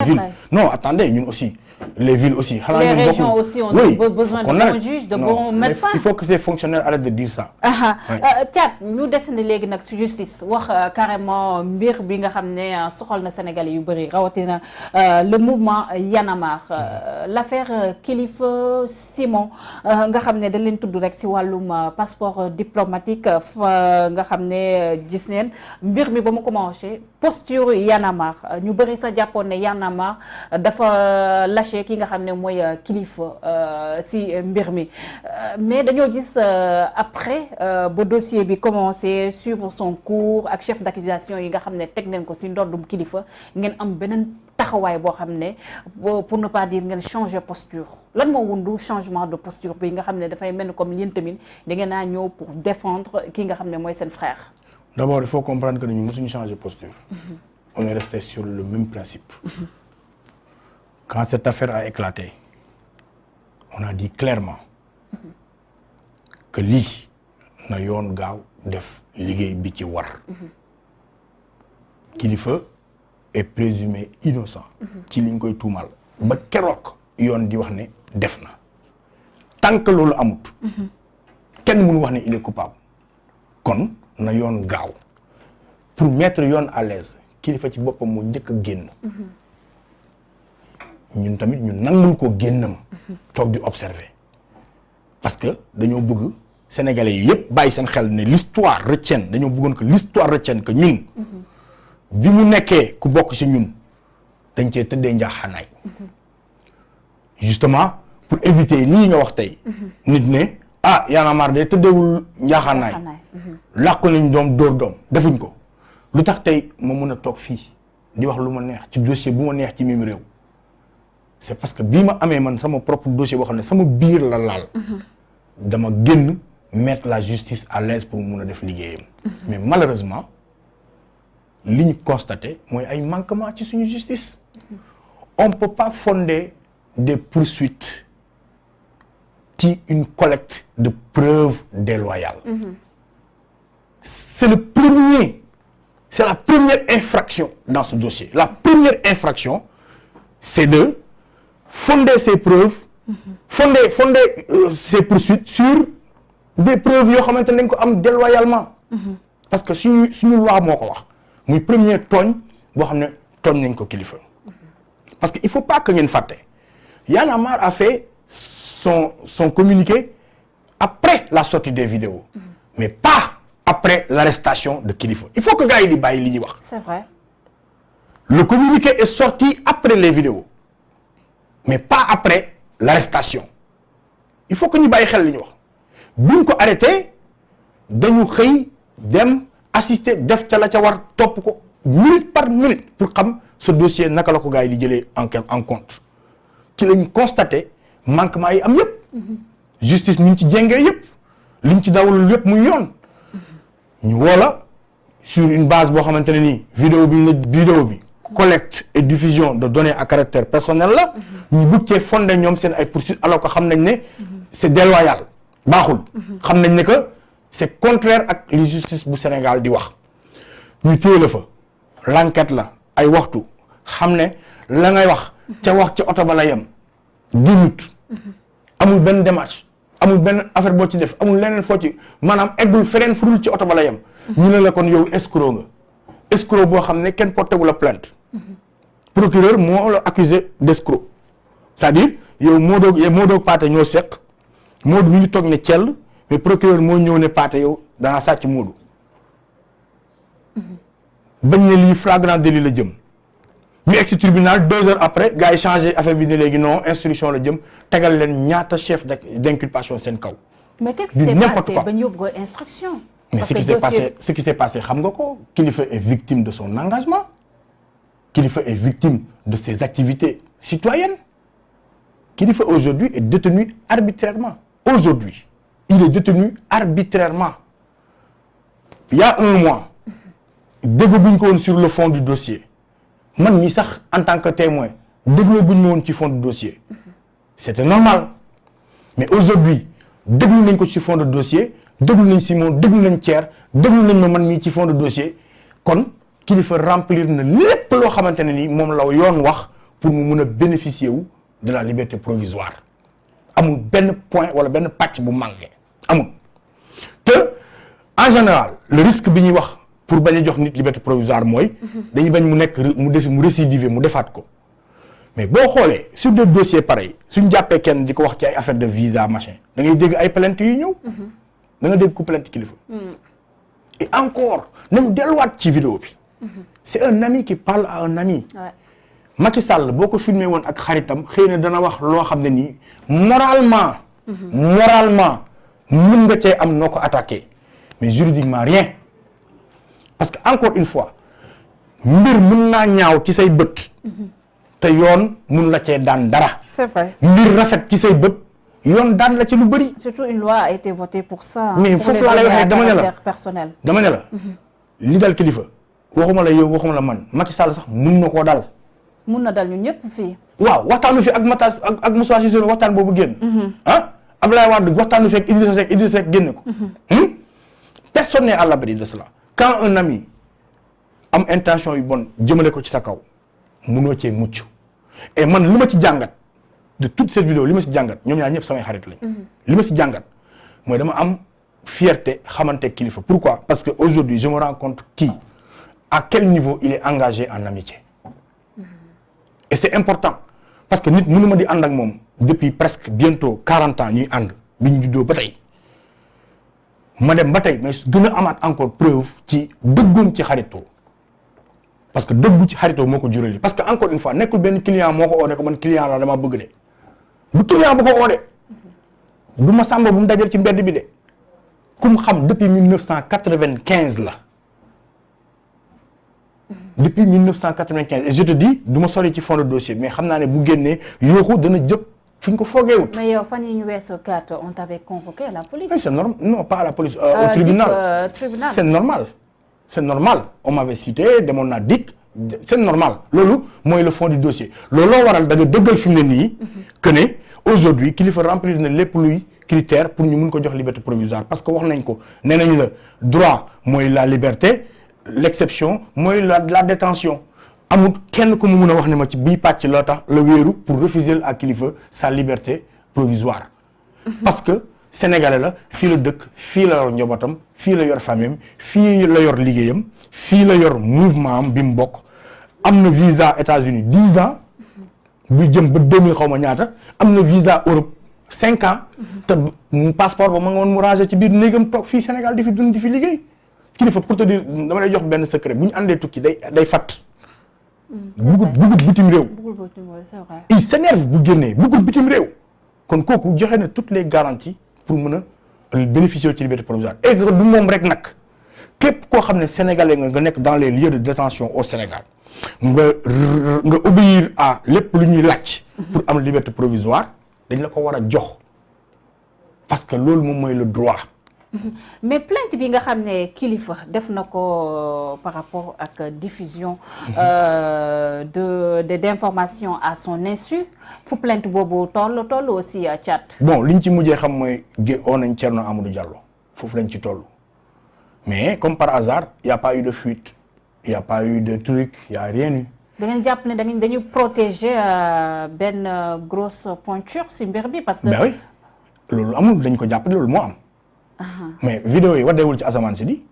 villes. Non, attendez, ñun aussi. Les villes aussi. Les régions aussi ont besoin de bons juges, de bons médecins. Il faut que ces fonctionnaires arrêtent de dire ça. Thiat ñu desandi léegi nag ci justice wax carrément mbir bi nga xam ne soxal na Sénégalais yu bëri rawatina le mouvement Y'en a marre l'affaire Kilifeu Simon nga xam ne dañ leen tudd rek ci wàllum passeport diplomatique nga xam ne gis neen mbir mi ba mu commencé posture Y'en a marre ñu bëri sa jàppoon ne Y'en a marre dafa lâché ki nga xam ne mooy kilifa ci mbir mi mais dañoo gis après ba dossier bi commencé suivre son cours ak chef d'accusation yi nga xam ne teg nañ ko ci ndoddum kilifa ngeen am beneen taxawaay boo xam ne pour ne pas dire ngeen changer posture lan moo wundu changement de posture bi nga xam ne dafay mel ni comme yéen tamit da ngeen naa ñëw pour défendre ki nga xam ne mooy seen frère. D'abord il faut comprendre que ñu mësuñu changer posture. On est resté sur le même principe. Quand cette affaire a éclaté, on a dit clairement que lii na yoon gaaw def liggéey bi ci war. Kilifeu est présumé innocent. ci liñ koy tuumal. ba keroog yoon di wax ne def na. tant que loolu amut. kenn mënu wax ne il est coupable. kon na yoon gaaw pour mettre yoon à l'aise Kilifeu ci boppam moo njëkk a génn. ñun tamit ñu nangul ko génnam toog di observer parce que dañoo bëgg sénégalais yi yëpp bàyyi seen xel ne l'histoire retienne dañoo bëggoon que l'histoire retienne que ñun bi mu nekkee ku bokk ci ñun dañ cee tëddee njaaxaanaay justement pour éviter lii nga wax tey nit ne Y'en a marre de tëddeewul njaaxaanaay làqu nañ doom dóor doom defuñ ko lu tax tey ma mën a toog fii di wax lu ma neex ci dossier bu ma neex ci mim réew c'est parce que bii ma amee man sama propre dossier boo xam ne sama biir la laal dama génn mettre la justice à l'aise pour mun a def liggéeyam mais malheureusement li ñu constaté mooy ay manquements ci suñu justice on peut pas fonder des poursuites ci une collecte de preuves déloyales c'est la première infraction dans ce dossier la première infraction c'est de fonder ces preuves fonder ces poursuites sur des preuves yoo xamante ne dañ ko am déloyalement parce que suñu loi moo ko wax muy premier tooñ boo xam ne tooñ nañ ko Kilifeu parce que il faut pas que ngeen fàtte Y'en a marre a fait son communiqué après la sortie des vidéos mais pas après l'arrestation de Kilifeu il faut que gars yi di bàyyi li ñuy wax c'est vrai le communiqué est sorti après les vidéos mais pas après l'arrestation il faut que ñu bàyyi xel li ñu wax buñ ko arrêté dañu xëy dem assister def ca la ca war topp ko minute par minute pour xam ce dossier naka la ko gars yi di jëlee en compte ci lañ constaté manquement yi am yëpp justice ñu ci jéngee yëpp liñ ci dawalul yëpp muy yoon ñu woola sur une base boo xamante ne nii vidéo bi collecte et diffusion de données à caractère personnel la ñu bëgg cee fondé ñoom seen ay poursuites alors que xam nañ ne c'est déloyal baaxul xam nañ ne que c'est contraire ak li justice bu Sénégal di wax ñu téye la fa l'enquête la ay waxtu xam ne la ngay wax ca oto ba la yem 10 minutes amul benn démarche amul benn affaire boo ci def amul leneen foo ci maanaam eggul feneen furul ci oto ba la yem ñu ne la kon yow escroc boo xam ne kenn porté wu la plainte procureur moo la accusé d'escroc c'est-à-dire yow moo doog Pathé ñoo seq Modou mi ngi toog ne Thiel mais procureur moo ñëw ne Pathé yow dangaa sàcc Modou bañ ne lii flagrant délit la jëm ñu egg ci tribunal 2 heures après gars yi changé affaire bi ne léegi non instruction la jëm tegal leen ñaata chef d'inculpation seen kaw. mais qu'est-ce qui s'est passé ba ñu yóbbu ko instruction. mais ce qui s'est passé xam nga ko Kilifeu est victime de son engagement Kilifeu est victime de ses activités citoyennes Kilifeu aujourd'hui est détenu arbitrairement aujourd'hui il est détenu arbitrairement il y a 1 mois dégguñ ko woon sur le fond du dossier man mii sax en tant que témoin dégloo guñ ma woon ci fond du dossier c'était normal mais aujourd'hui déglu nañ ko ci fond de dossier déglu nañ Simon déglu nañ Thier déglu nañ ma man mii ci fond de dossier kon Kilifeu remplir na lépp loo xamante ne ni moom la yoon wax pour mu mun a bénéficier wu de la liberté provisoire amul benn point wala benn pàcc bu manqué amul te en général le risque bi ñuy wax pour bañ a jox nit liberté provisoire mooy dañuy bañ mu nekk mu récidiver mu defaat ko mais boo xoolee sur des dossiers pareils suñ jàppee kenn di ko wax ci ay affaire de visa machin da ngay dégg ay plainte yu ñëw da nga dégg ku plainte kilifa et encore nañu delluwaat ci vidéo bi c'est un ami qui parle à un ami Macky Sall boo ko filmé woon ak xaritam xëy na dana wax loo xam ne nii moralement mën nga cee am noo ko attaqué mais juridiquement rien parce que encore une fois mbir mën naa ñaaw ci say bët te yoon mun la cee daan dara. C'est vrai. mbir rafet ci say bët yoon daan la ci lu bëri. Surtout une loi a été votée pour ça. mais foofu laa lay waxee dama ne la personnel. dama ne la li dal kilifa waxuma la yow waxuma la man Macky Sall sax mun na koo dal. mun na dal ñun ñëpp fii. waaw waxtaanu fi ak Matas ak Moussa Cissé waxtaan boobu génn. ah Abdoulaye Wade waxtaanu fi ak Idrissa Seck génne ko. Personne n'est à l'abri de cela. Quand un ami am intention yu bon jëmale ko ci sa kaw munoo cee mucc et man li ma ci jàngat de toute cette vidéo li ma ci jàngat ñoom ñaar ñëpp samay xarit lañ. li ma ci jàngat mooy dama am fierté xamante kilifa. Pourquoi? Parce que aujourd'hui je me rends compte à quel niveau il est engagé en amitié. Et c'est important parce que nit mënu ma di ànd ak moom depuis presque bientôt 40 ans ñuy ànd bi ñu juddoo ba tey ma dem ba tey mais gën a amaat encore preuve ci dëggoon ci xaritoo parce que dëggu ci xaritoo moo ko jural parce que encore une fois nekkul benn client moo ko oo ne ko man client la dama bëgg de bu client bu ko oo de du ma sàmba bu mu dajal ci mbedd bi de ku mu xam depuis 1995 la. Depuis 1995 et je te dis du ma sori ci fond de dossier mais xam naa ne bu génnee yooxu dana jëpp fi ñu ko foogeewut. mais yow fan yi ñu weesoo kat on t'avait convoqué à la police. Oui, c'est normal non pas à la police. Au tribunal. C'est normal. C'est normal on m'avait cité demoon naa dikk c'est normal loolu mooy le fond du dossier looloo waral da nga dëggal fi mu ne nii. que ne aujourd'hui kilifa remplir na lépp luy critère pour ñu mun ko jox liberté provisoire parce que wax nañ ko nee nañ la droit mooy la liberté. L'exception mooy la détention amul kenn ku mu mun a wax ne ma ci bii pàcc la tax la wéeru pour refuser à kilifa sa liberté provisoire parce que sénégalais la fii la dëkk fii la yor njabootam fii la yor famille fii la yor liggéeyam fii la yor mouvement am bi mu bokk am na visa États-Unis 10 ans buy jëm ba 2000 xaw ma ñaata am na visa Europe 5 ans te passeport ba ma nga woon mu rangé ci biir néegam toog fii Sénégal di fi dund di fi liggéey kilifa pour te dire dama lay jox benn secret bu ñu àndee tukki day fatt. bugut bitim réew. il s'énerve bu génnee bugut bitim réew. kon kooku joxe na toutes les garanties pour mën a bénéficier ci liberté provisoire et que du moom rek nag képp koo xam ne sénégalais nga nekk dans les lieux de détention au Sénégal nga obéir à lépp lu ñuy laaj. pour am liberté provisoire dañ la ko war a jox parce que loolu moom mooy le droit. mais plainte bi nga xam ne kilifa def na ko par rapport ak diffusion d'informations à son insu fu plainte boobu toll aussi Thiat. bon liñ ci mujjee xam mooy oo nañ Thierno Amadou Diallo foofu lañ ci toll mais comme par hasard y a pas eu de fuite y a pas eu de truc y a rien eu. da ngeen jàpp ne dañu protéger benn grosse pointure ci mbir bi parce que. ben oui loolu amul dañ ko jàpp loolu moo am. mais vidéo yi waddeewul ci asamaan si di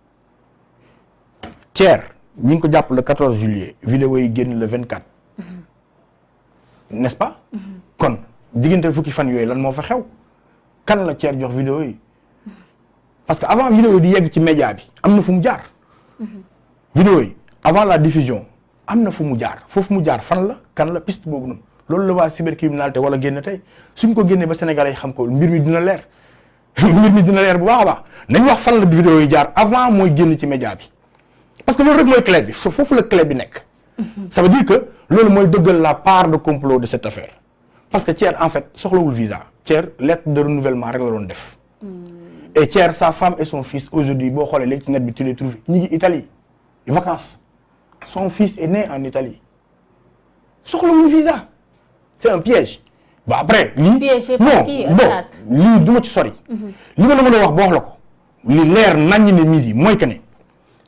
Thier ñi ngi ko jàpp le 14 juillet vidéo yi génn le 24 n'est-ce pas kon diggante fukki fan yooyu lan moo fa xew kan la Thier jox vidéo yi parce que avant vidéo yi di yegg ci média bi am na fu mu jaar vidéo yi avant la diffusion am na fu mu jaar foofu mu jaar fan la kan la piste boobu noonu loolu la waa cybercriminalité wala génn tey suñ ko génnee ba Sénégalais yi xam ko mbir mi dina leer mbir mi dina leer bu baax a baax nañ wax fan la vidéo yi jaar avant mooy génn ci média bi parce que loolu rek mooy clé bi foofu la clé bi nekk. ça veut dire que loolu mooy dëggal la part de complot de cette affaire parce que Thier en fait soxlawul visa Thier lettre de renouvellement rek la doon def. et Thier sa femme et son fils aujourd'hui boo xoolee léegi ci net bi tu les trouves ñi ngi Italie vacances son fils est né en Italie soxlawul visa c'est un piège. bon après lii lii du ma ci sori. li ma la mën a wax boo wax la ko li leer naññ ne midi mooy que ne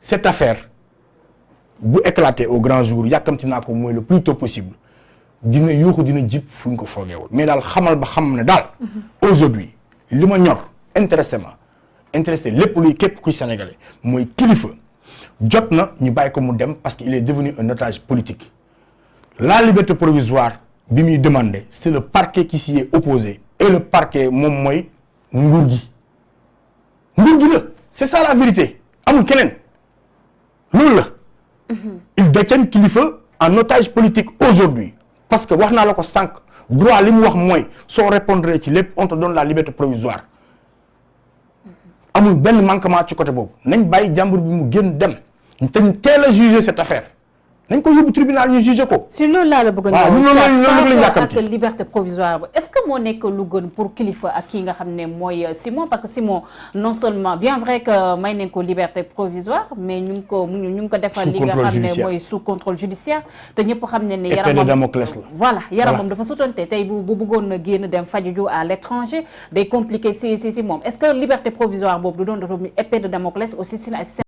cette affaire bu éclater au grand jour yàkkamti naa ko mooy le plus tôt possible dina yuuxu dina jib fu ñu ko foogeewul mais daal xamal ba xam ne daal aujourd'hui li ma ñor intéressé lépp luy képp kuy sénégalais mooy kilifa jot na ñu bàyyi ko mu dem parce que il est devenu un otage politique la liberté provisoire bi muy demandé c'est le parquet qui s'y est opposé et le parquet moom mooy nguur gi la c'est ça la vérité amul keneen loolu la ils détiennent kilifa en otage politique aujourd'hui parce que wax naa la ko sànq droit li mu wax mooy soo répondre ci lépp on te donne la liberté provisoire amul benn manquement ci côté boobu nañ bàyyi jàmbur bi mu génn dem te ñu teel a juger cette affaire nañ ko yóbbu tribunal ñu juger ko. si loolu laa la bëgg a ñëw ak liberté provisoire ba est-ce que moo nekk lu gën pour kilifa ak kii nga xam ne mooy Simon parce que Simon non seulement bien vrai que may nañ ko liberté provisoire mais ñu ngi ko defal li nga xam ne mooy sous contrôle judiciaire te ñëpp xam ne ne yaramam Damoclès la voilà yaramam dafa sutante tey bu bëggoon na génn dem faju à l'étranger day compliqué si moom est-ce que liberté provisoire boobu du doon épée de Damoclès aussi